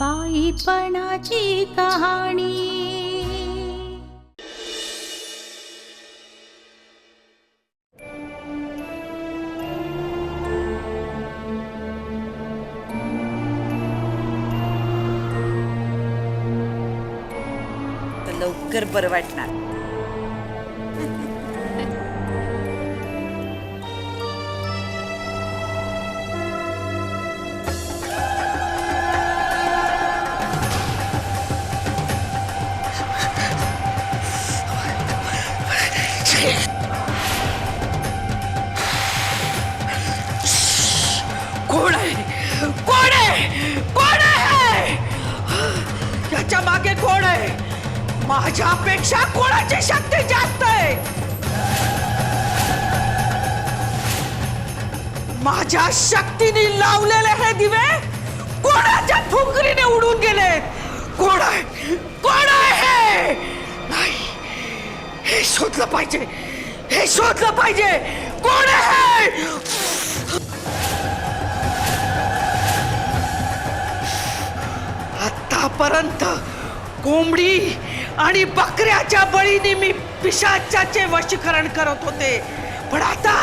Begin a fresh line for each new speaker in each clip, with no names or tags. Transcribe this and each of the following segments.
बाईपणाची कहाणी।
तर लवकर बरं वाटणार।
कोण आहे? कोण आहे? कोण आहे? याच्या मागे कोण आहे? माझ्यापेक्षा कोणाची शक्ती जास्त आहे? माझ्या शक्तीने लावलेले हे दिवे कोणाच्या फुंकरीने उडून गेले? कोण आहे? कोण आहे? नाही, हे शोधलं पाहिजे, हे शोधलं पाहिजे। कोण आहे? आतापर्यंत कोंबडी आणि बकऱ्याच्या बळीने मी पिशाचाचे वशीकरण करत होते, पण आता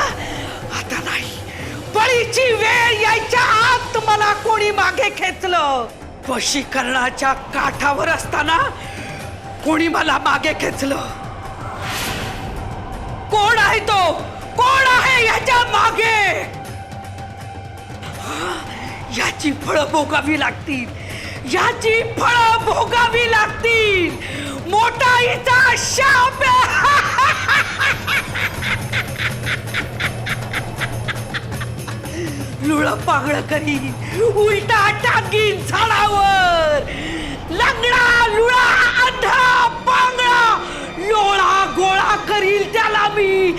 नाही। बळीची वेळ यायच्या आत मला कोणी मागे खेचलं। वशीकरणाच्या काठावर असताना कोणी मला मागे खेचलं। कोण आहे तो? कोण आहे याच्या मागे? याची फळं भोगावी लागतील, याची फळं भोगावी लागतील। मोठाईचा शाप लुळं पांगळं करीन, उलटा टाकीन झाडावर। लंगडा लुळा अंधा पांगळा लोळा गोळा करील त्याला मी।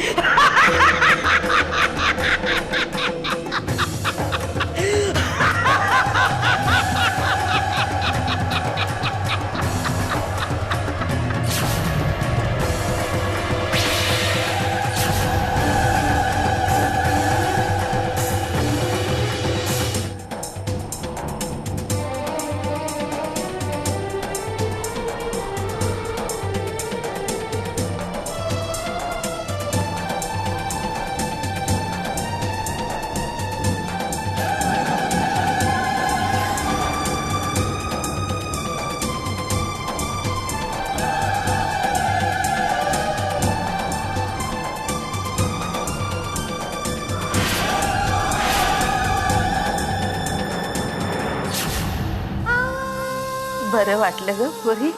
बरं वाटलं ग पोरी,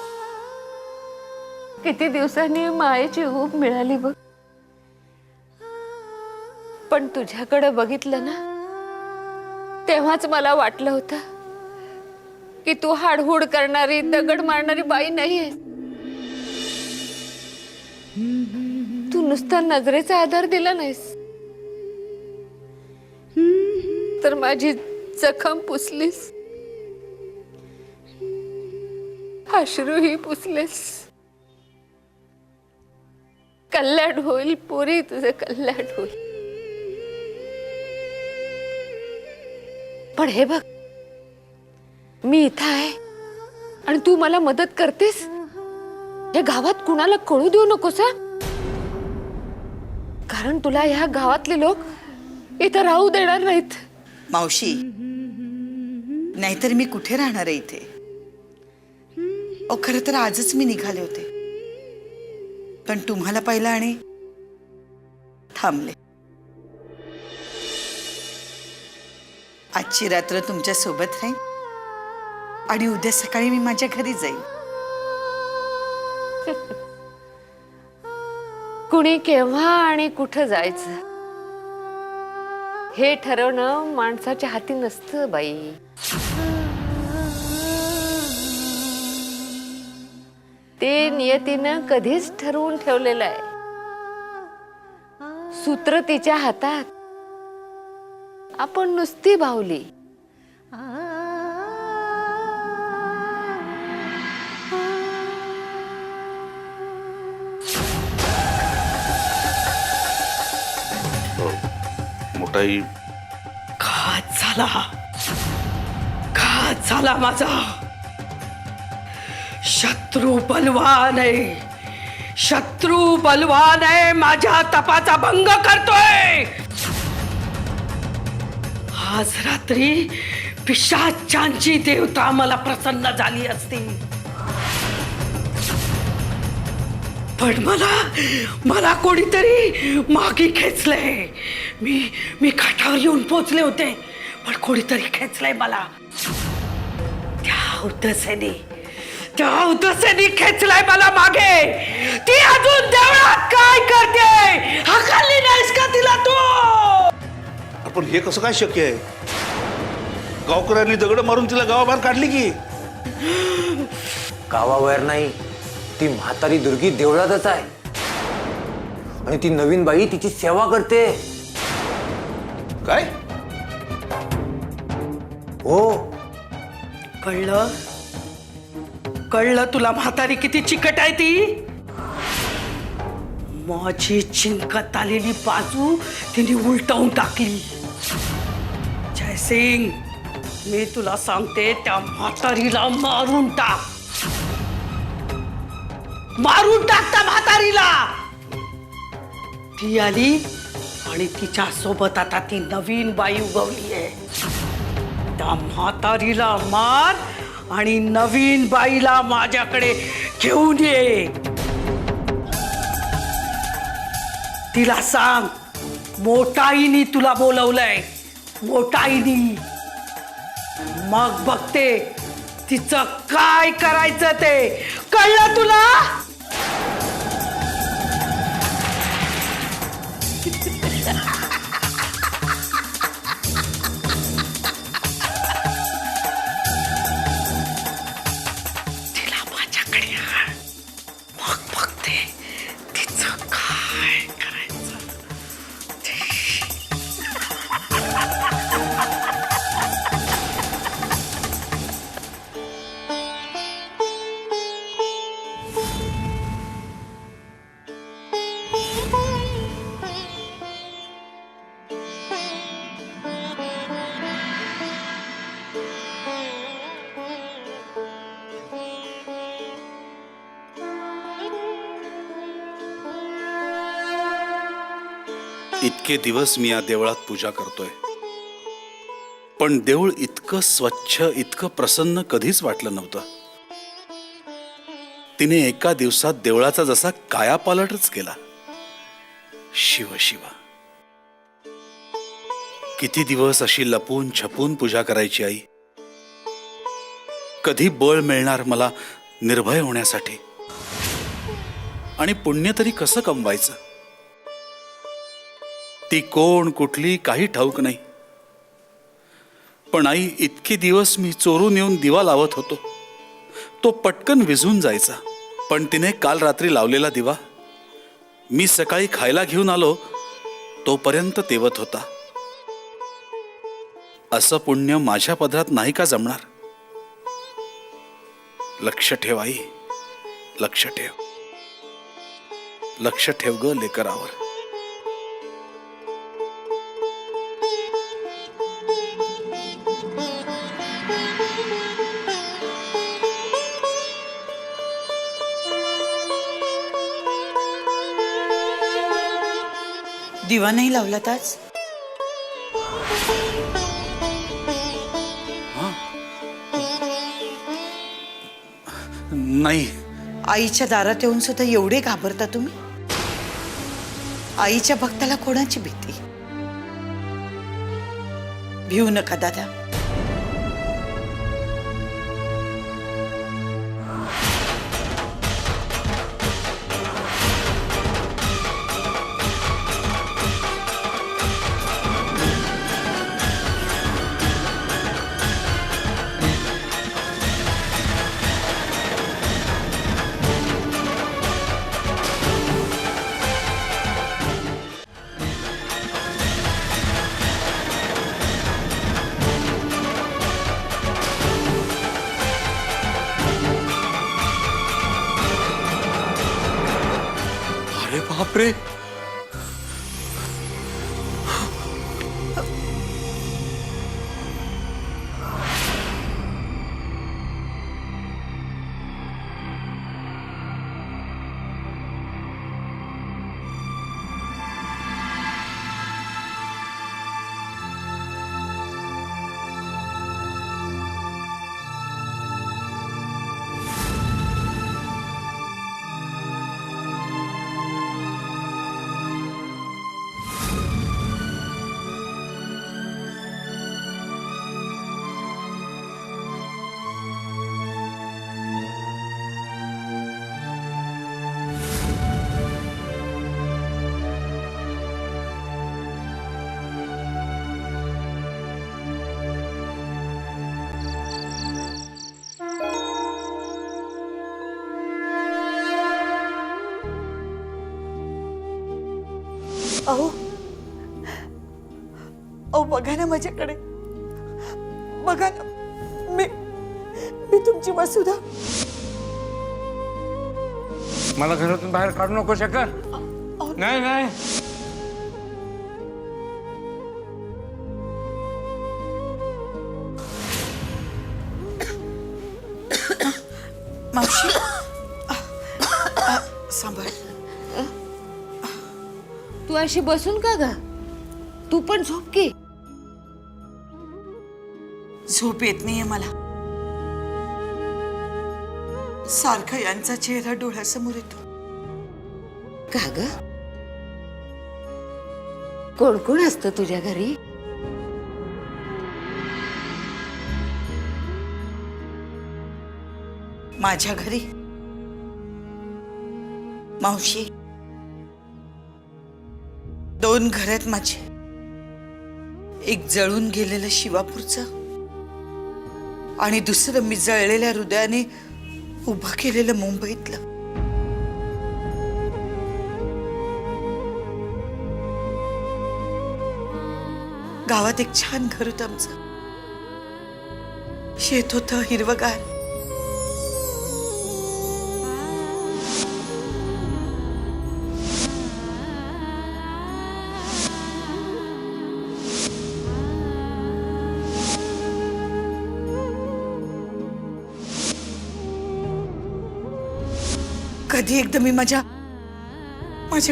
किती दिवसांनी मायेची ऊब मिळाली बघ। पण तुझ्याकडे बघितलं ना, तेव्हाच मला वाटलं होतं की तू हाडहूड करणारी, दगड मारणारी बाई नाहीये। तू नुसता नजरेचा आधार दिला नाहीस, तर माझी जखम पुसलीस, अश्रूही पुसलेस। कल्याण होईल पोरी, तुझं कल्याण होईल। पण हे बघ, मी इथं आहे आणि तू मला मदत करतेस, हे गावात कुणाला कळू देऊ नकोस हा? कारण तुला ह्या गावातले लोक इथं राहू देणार नाहीत।
मावशी, नाहीतर मी कुठे राहणार आहे इथे? खरं तर आजच मी निघाले होते, पण तुम्हाला पाहिलं आणि थांबले। आजची रात्र तुमच्या सोबत राहील आणि उद्या सकाळी मी माझ्या घरी जाईल।
कुणी केव्हा आणि कुठं जायचं हे ठरवणं माणसाच्या हाती नसतं बाई। ते नियतीनं कधीच ठरवून ठेवलेलं आहे। सूत्र तिच्या हातात, आपण नुसती बाहुली।
मोठाई घात झाला माझा। शत्रू बलवान आहे, शत्रू बलवान आहे, माझ्या तपाचा भंग करतोय. आज रात्री पिशाचांची देवता मला प्रसन्न झाली असती, पण मला कोणीतरी मागे खेचलंय. मी काठावर येऊन पोचले होते, पण कोणीतरी खेचलंय मला. त्या उदसेनी खेचलाय मला मागे. ती अजून देवळात काय करते? हाकलली नाहीस का तिला तू?
पण हे कसं काय शक्य आहे? गावकऱ्यांनी दगड मारून तिला गावाबाहेर काढली की.
गावाबाहेर नाही, ती म्हातारी दुर्गी देवळातच आहे आणि ती नवीन बाई तिची सेवा करते.
काय?
हो,
कळलं तुला म्हातारी किती चिकट आहे ती? माझी चिंकत आलेली बाजू तिने उलटवून टाकली. जयसिंग, मी तुला सांगते, त्या म्हातारीला मारून टाक त्या म्हातारीला. ती आली आणि तिच्या सोबत आता ती नवीन बाई उगवली आहे. त्या म्हातारीला मार आणि नवीन बाईला माझ्याकडे घेऊन ये. तिला सांग, मोठाईनी तुला बोलवलंय, मोठाईनी. मग बघते तिचं काय करायचं ते. कळलं तुला? तिला माझ्याकडे आण. मग बघते तिचं काय करायचं.
इतके दिवस मी या देवळात पूजा करतोय, पण देऊळ इतकं स्वच्छ, इतकं प्रसन्न कधीच वाटलं नव्हतं. तिने एका दिवसात देवळाचा जसा कायापालटच केला. शिव शिव, किती दिवस अशी लपून छपून पूजा करायची आई? कधी बळ मिळणार मला निर्भय होण्यासाठी? आणि पुण्य तरी कसं कमवायचं? ती कोण, कुठली, काही ठाऊक नाही. पण आई, इतके दिवस मी चोरून येऊन दिवा लावत होतो, तो पटकन विझून जायचा. पण तिने काल रात्री लावलेला दिवा मी सकाळी खायला घेऊन आलो तोपर्यंत तेवत होता. असं पुण्य माझ्या पदरात नाही का जमणार? लक्ष ठेव आई, लक्ष ठेव, लक्ष ठेव ग लेकरावर.
दिवा नाही लावलात आज?
नाही.
आईच्या दारात येऊन सुद्धा एवढे घाबरता तुम्ही? आईच्या भक्ताला कोणाची भीती? भिवू नका दादा.
अरे बापरे,
अहो अहो बघा ना माझ्याकडे, बघा ना, मी मी तुमची वसुधा.
मला घरातून बाहेर काढू नको शंकर. नाही नाही
मावशी सांभाळ.
तू अशी बसून का ग? तू पण झोप की.
झोप येत नाहीये मला. सारखा यांचा चेहरा डोळ्यासमोर येतो.
का ग? कोण कोण असतं तुझ्या घरी?
माझ्या घरी मावशी, 2 घर आहेत माझे. एक जळून गेलेलं शिवापूरचं आणि दुसरं मी जळलेल्या हृदयाने उभं केलेलं मुंबईतलं. गावात एक छान घर होतं आमचं. शेत होतं हिरवगार. कधी एकदा मी माझ्या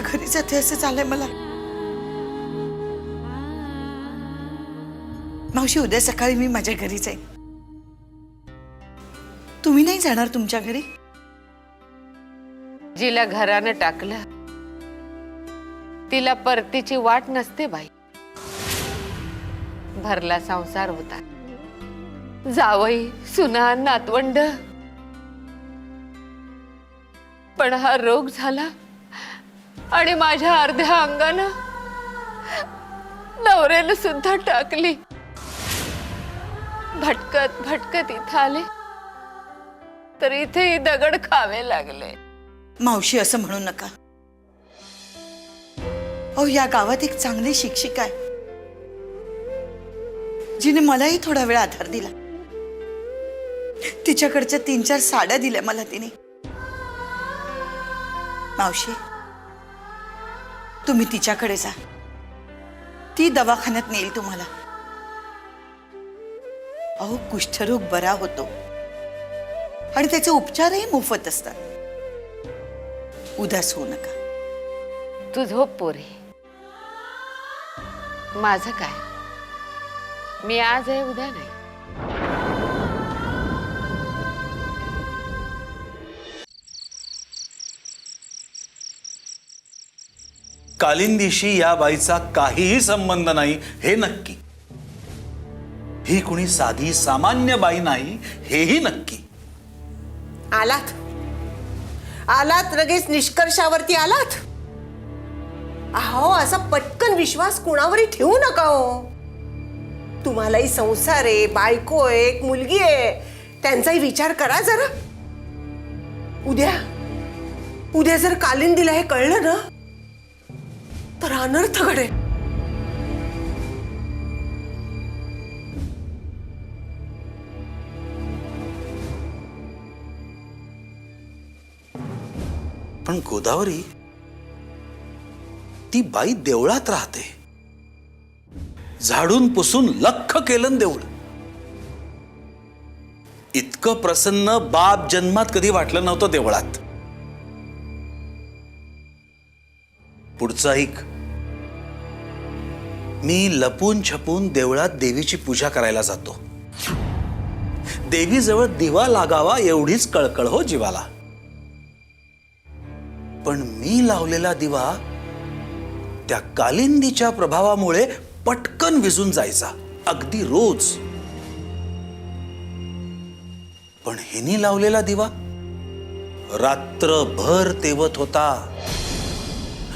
घरी जाते असं झालंय मला. मावशी, उद्या सकाळी मी माझ्या घरी जाईन. तुम्ही नाही जाणार तुमच्या घरी?
जिला घरानं टाकलं तिला परतीची वाट नसते बाई. भरला संसार होता, जावई, सुना, नातवंड. पण हा रोग झाला आणि माझ्या अर्ध्या अंगानं नवऱ्यानं सुद्धा टाकली. भटकत भटकत इथं आले तर इथेही दगड खावे लागले.
मावशी, असं म्हणू नका. अहो, या गावात एक चांगली शिक्षिका आहे जिने मलाही थोडा वेळ आधार दिला. तिच्याकडच्या 3-4 साड्या दिल्या मला तिने. मावशी, तुम्ही तिच्याकडे जा. ती दवाखान्यात नेईल तुम्हाला. अहो, कुष्ठरोग बरा होतो आणि त्याचे उपचारही मोफत असतात. उदास होऊ नका.
तू झोप पोरी. माझं काय, मी आज आहे उद्या नाही.
कालिंदीशी या बाईचा काहीही संबंध नाही हे नक्की. ही कुणी साधी सामान्य बाई नाही हेही नक्की.
आलात आलात लगेच निष्कर्षावरती आलात. अहो, असा पटकन विश्वास कोणावरही ठेवू नका हो. तुम्हालाही संसार आहे, बायको आहे, एक मुलगी आहे, त्यांचाही विचार करा जरा. उद्या जर कालिंदीला हे कळलं ना तर अनर्थ घडेल.
पण गोदावरी, ती बाई देवळात राहते. झाडून पुसून लख्ख केलं देऊळ. इतकं प्रसन्न बाप जन्मात कधी वाटलं नव्हतं देवळात. पुढचं ऐक. मी लपून छपून देवळात देवीची पूजा करायला जातो. देवीजवळ दिवा लागावा एवढीच कळकळ हो जीवाला. पण मी लावलेला दिवा त्या कालिंदीच्या प्रभावामुळे पटकन विझून जायचा, अगदी रोज. पण हिनी लावलेला दिवा रात्रभर तेवत होता,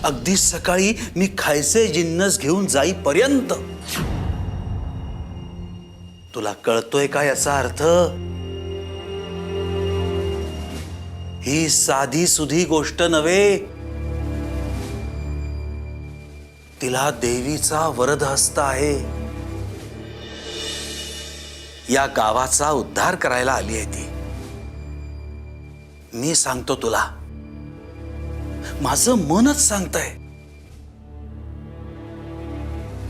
अगदी सकाळी मी खायचे जिन्नस घेऊन जाईपर्यंत. तुला कळतोय का याचा अर्थ? ही साधी सुधी गोष्ट नव्हे. तिला देवीचा वरदहस्त आहे. या गावाचा उद्धार करायला आली आहे ती. मी सांगतो तुला, माझं मनच सांगतंय,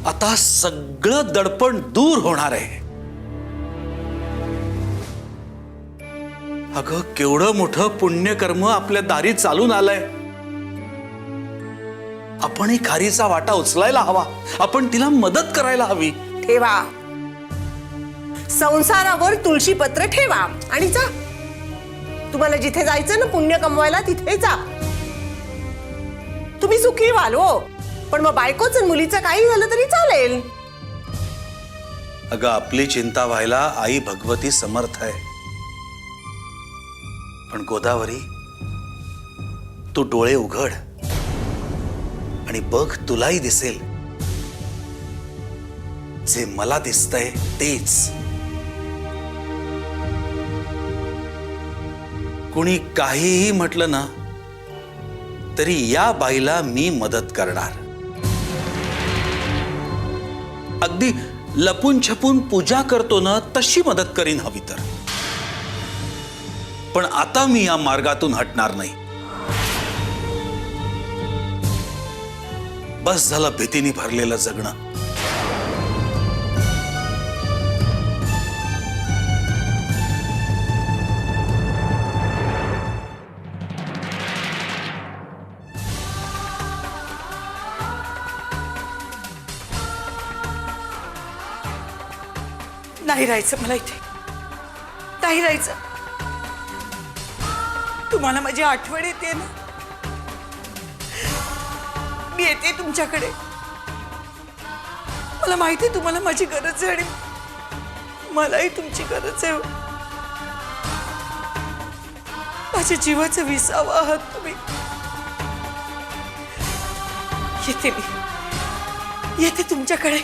आता सगळं दडपण दूर होणार आहे. अगं, केवढं मोठं पुण्यकर्म आपल्या दारी चालून आलंय. आपण ही खारीचा वाटा उचलायला हवा. आपण तिला मदत करायला हवी.
ठेवा संसारावर तुळशी पत्र ठेवा आणि जा. तुम्हाला जिथे जायचं ना पुण्य कमवायला तिथे जा. तुम्ही सुखी व्हाल हो, पण मग बायकोच मुलीचं काही झालं तरी चालेल.
अगं, आपली चिंता व्हायला आई भगवती समर्थ आहे. पण गोदावरी, तू डोळे उघड आणि बघ, तुलाही दिसेल जे मला दिसतंय तेच. कुणी काहीही म्हटलं ना तरी या बाईला मी मदत करणार. अगदी लपून छपून पूजा करतो ना तशी मदत करीन हवी तर. पण आता मी या मार्गातून हटणार नाही. बस झालं भीतीने भरलेलं जगणं.
नाही राहायचं मला इथे, नाही राहायचं. तुम्हाला माझी आठवण येते ना, मी येते तुमच्याकडे. मला माहिती आहे तुम्हाला माझी गरज आहे आणि मलाही तुमची गरज आहे. माझ्या जीवाचा विसावा आहात तुम्ही. येते मी, येते तुमच्याकडे.